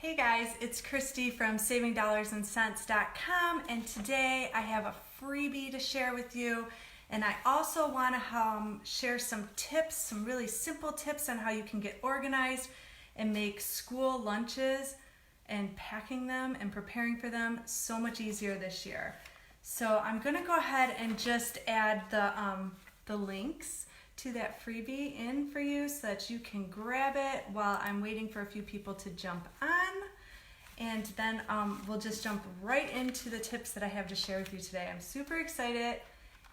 Hey guys, it's Christy from SavingDollarsAndCents.com, and today I have a freebie to share with you, and I also want to share some tips, some really simple tips on how you can get organized and make school lunches and packing them and preparing for them so much easier this year. So I'm going to go ahead and just add the links to that freebie in for you so that you can grab it while I'm waiting for a few people to jump on, and then we'll just jump right into the tips that I have to share with you today. I'm super excited,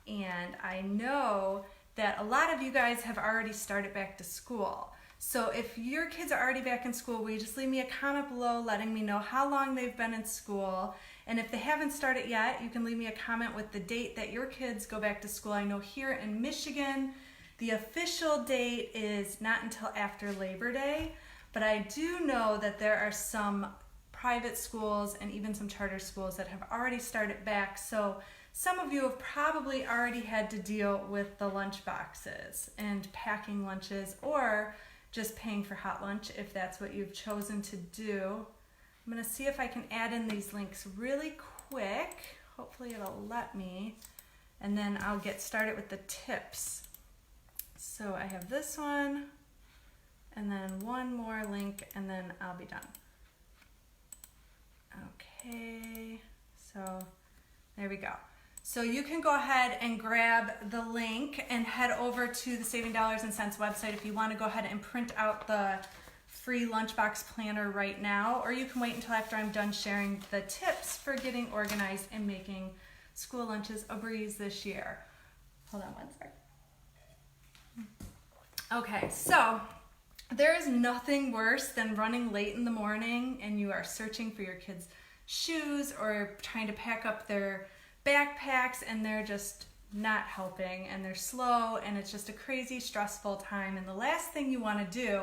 and I know that a lot of you guys have already started back to school. So if your kids are already back in school, will you just leave me a comment below letting me know how long they've been in school? And if they haven't started yet, you can leave me a comment with the date that your kids go back to school. I know here in Michigan, the official date is not until after Labor Day, but I do know that there are some private schools and even some charter schools that have already started back. So some of you have probably already had to deal with the lunch boxes and packing lunches, or just paying for hot lunch if that's what you've chosen to do. I'm gonna see if I can add in these links really quick. Hopefully it'll let me, and then I'll get started with the tips. So I have this one, and then one more link, and then I'll be done. Okay, so there we go. So you can go ahead and grab the link and head over to the Saving Dollars and Cents website if you want to go ahead and print out the free lunchbox planner right now, or you can wait until after I'm done sharing the tips for getting organized and making school lunches a breeze this year. Hold on one sec. Okay, so there is nothing worse than running late in the morning and you are searching for your kids' shoes or trying to pack up their backpacks and they're just not helping and they're slow and it's just a crazy stressful time, and the last thing you want to do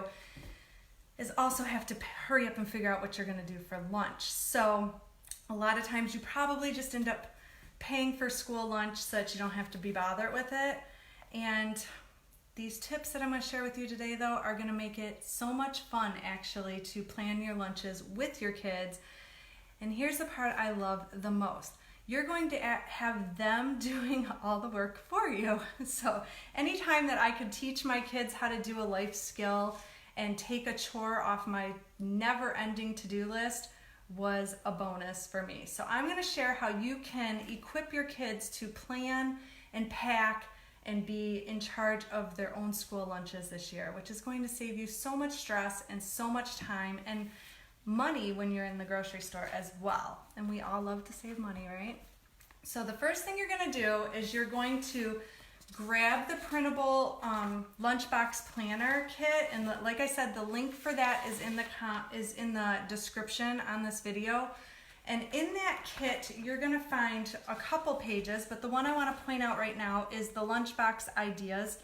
is also have to hurry up and figure out what you're going to do for lunch. So a lot of times you probably just end up paying for school lunch so that you don't have to be bothered with it. And these tips that I'm going to share with you today, though, are going to make it so much fun, actually, to plan your lunches with your kids. And here's the part I love the most. You're going to have them doing all the work for you. So anytime that I could teach my kids how to do a life skill and take a chore off my never-ending to-do list was a bonus for me. So I'm going to share how you can equip your kids to plan and pack and be in charge of their own school lunches this year, which is going to save you so much stress and so much time and money when you're in the grocery store as well. And we all love to save money, right? So the first thing you're gonna do is you're going to grab the printable lunchbox planner kit, and like I said, the link for that is in the description on this video. And in that kit, you're gonna find a couple pages, but the one I wanna point out right now is the lunchbox ideas.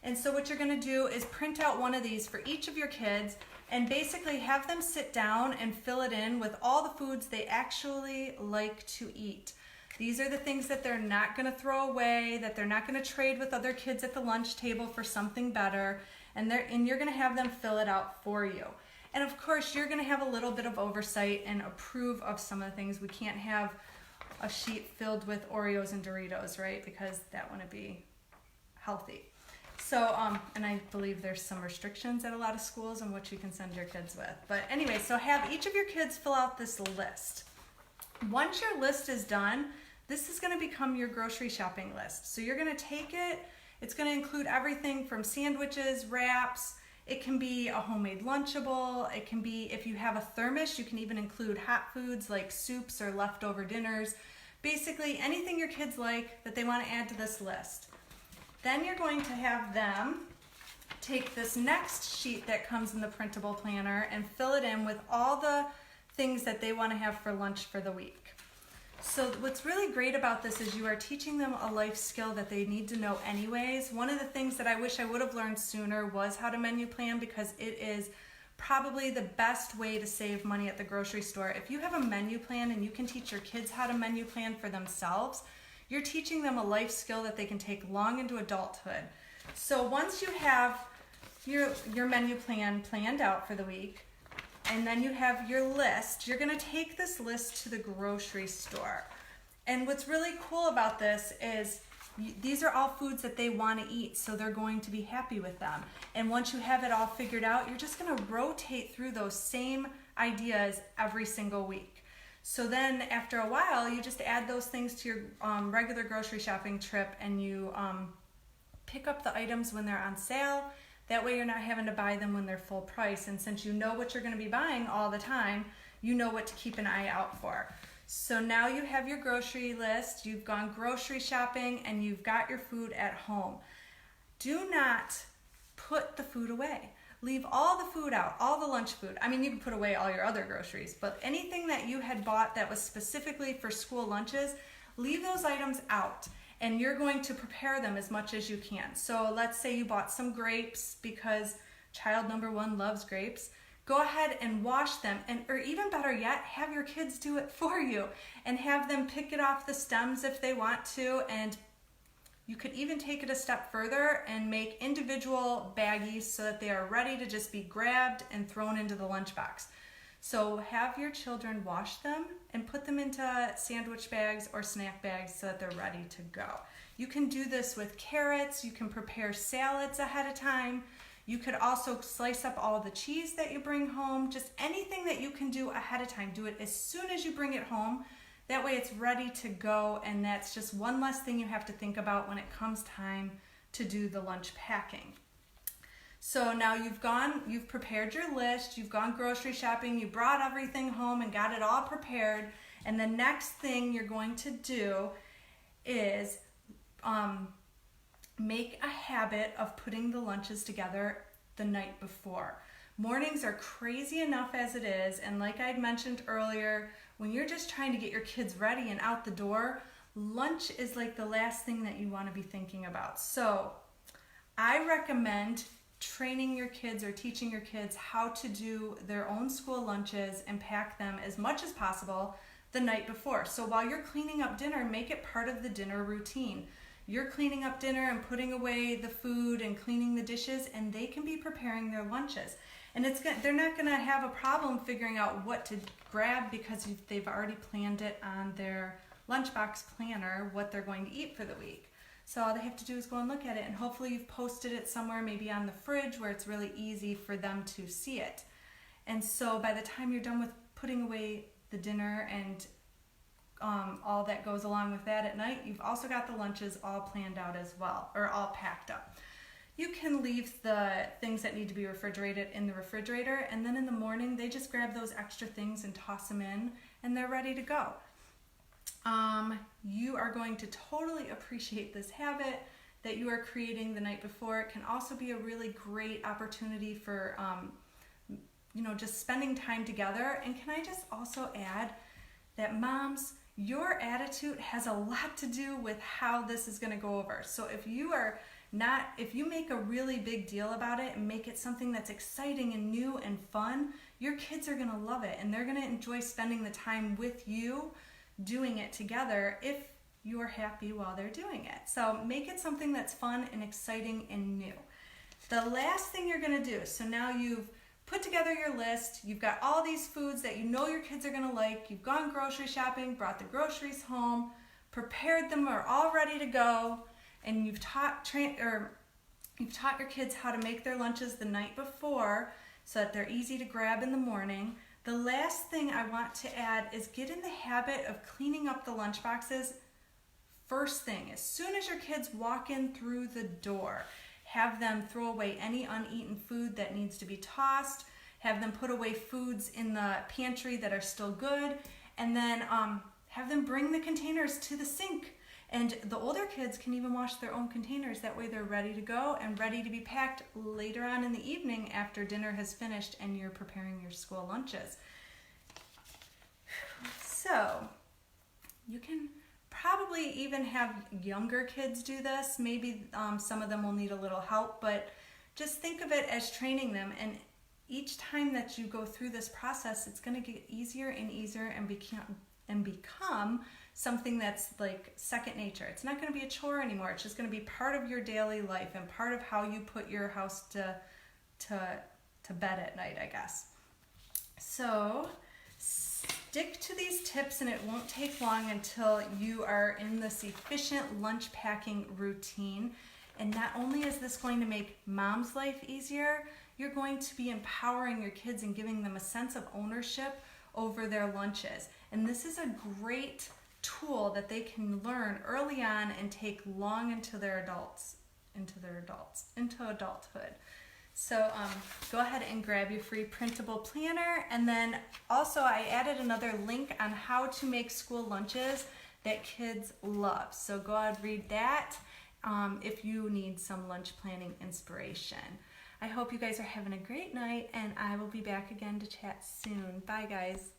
And so what you're gonna do is print out one of these for each of your kids and basically have them sit down and fill it in with all the foods they actually like to eat. These are the things that they're not gonna throw away, that they're not gonna trade with other kids at the lunch table for something better, and you're gonna have them fill it out for you. And of course, you're gonna have a little bit of oversight and approve of some of the things. We can't have a sheet filled with Oreos and Doritos, right? Because that wouldn't be healthy. So, and I believe there's some restrictions at a lot of schools on what you can send your kids with. But anyway, so have each of your kids fill out this list. Once your list is done, this is gonna become your grocery shopping list. So you're gonna take it, it's gonna include everything from sandwiches, wraps. It can be a homemade Lunchable. It can be, if you have a thermos, you can even include hot foods like soups or leftover dinners. Basically anything your kids like that they want to add to this list. Then you're going to have them take this next sheet that comes in the printable planner and fill it in with all the things that they want to have for lunch for the week. So what's really great about this is you are teaching them a life skill that they need to know anyways. One of the things that I wish I would have learned sooner was how to menu plan, because it is probably the best way to save money at the grocery store. If you have a menu plan and you can teach your kids how to menu plan for themselves, you're teaching them a life skill that they can take long into adulthood. So once you have your menu plan planned out for the week, and then you have your list. You're gonna take this list to the grocery store. And what's really cool about this is these are all foods that they want to eat, so they're going to be happy with them. And once you have it all figured out, you're just going to rotate through those same ideas every single week. So then after a while, you just add those things to your regular grocery shopping trip, and you pick up the items when they're on sale. That way you're not having to buy them when they're full price. And since you know what you're going to be buying all the time, you know what to keep an eye out for. So now you have your grocery list, you've gone grocery shopping, and you've got your food at home. Do not put the food away. Leave all the food out, all the lunch food. I mean, you can put away all your other groceries, but anything that you had bought that was specifically for school lunches, leave those items out, and you're going to prepare them as much as you can. So let's say you bought some grapes because child number 1 loves grapes. Go ahead and wash them, or even better yet, have your kids do it for you and have them pick it off the stems if they want to. And you could even take it a step further and make individual baggies so that they are ready to just be grabbed and thrown into the lunchbox. So have your children wash them and put them into sandwich bags or snack bags so that they're ready to go. You can do this with carrots. You can prepare salads ahead of time. You could also slice up all the cheese that you bring home. Just anything that you can do ahead of time. Do it as soon as you bring it home. That way it's ready to go, and that's just one less thing you have to think about when it comes time to do the lunch packing. So now you've prepared your list, you've gone grocery shopping, you brought everything home and got it all prepared, and the next thing you're going to do is make a habit of putting the lunches together the night before. Mornings are crazy enough as it is, and like I'd mentioned earlier, when you're just trying to get your kids ready and out the door, lunch is like the last thing that you want to be thinking about. So I recommend training your kids or teaching your kids how to do their own school lunches and pack them as much as possible the night before. So while you're cleaning up dinner, make it part of the dinner routine. You're cleaning up dinner and putting away the food and cleaning the dishes, and they can be preparing their lunches. And they're not going to have a problem figuring out what to grab because they've already planned it on their lunchbox planner, what they're going to eat for the week. So all they have to do is go and look at it, and hopefully you've posted it somewhere, maybe on the fridge where it's really easy for them to see it. And so by the time you're done with putting away the dinner and all that goes along with that at night, you've also got the lunches all planned out as well, or all packed up. You can leave the things that need to be refrigerated in the refrigerator, and then in the morning they just grab those extra things and toss them in, and they're ready to go. You are going to totally appreciate this habit that you are creating the night before. It can also be a really great opportunity for just spending time together. And can I just also add that moms, your attitude has a lot to do with how this is going to go over. So if you make a really big deal about it and make it something that's exciting and new and fun, your kids are going to love it, and they're going to enjoy spending the time with you doing it together if you're happy while they're doing it. So make it something that's fun and exciting and new. The last thing you're going to do, so now you've put together your list, you've got all these foods that you know your kids are going to like, you've gone grocery shopping, brought the groceries home, prepared them, are all ready to go, and you've taught your kids how to make their lunches the night before so that they're easy to grab in the morning. The last thing I want to add is get in the habit of cleaning up the lunch boxes first thing. As soon as your kids walk in through the door, have them throw away any uneaten food that needs to be tossed, have them put away foods in the pantry that are still good, and then have them bring the containers to the sink. And the older kids can even wash their own containers. That way they're ready to go and ready to be packed later on in the evening after dinner has finished and you're preparing your school lunches. So you can probably even have younger kids do this. Maybe some of them will need a little help, but just think of it as training them. And each time that you go through this process, it's going to get easier and easier and become something that's like second nature. It's not going to be a chore anymore. It's just going to be part of your daily life and part of how you put your house to bed at night, I guess. So stick to these tips and it won't take long until you are in this efficient lunch packing routine. And not only is this going to make mom's life easier, you're going to be empowering your kids and giving them a sense of ownership over their lunches. And this is a great tool that they can learn early on and take long into adulthood. So go ahead and grab your free printable planner, and then also I added another link on how to make school lunches that kids love. So go ahead and read that if you need some lunch planning inspiration. I hope you guys are having a great night, and I will be back again to chat soon. Bye guys.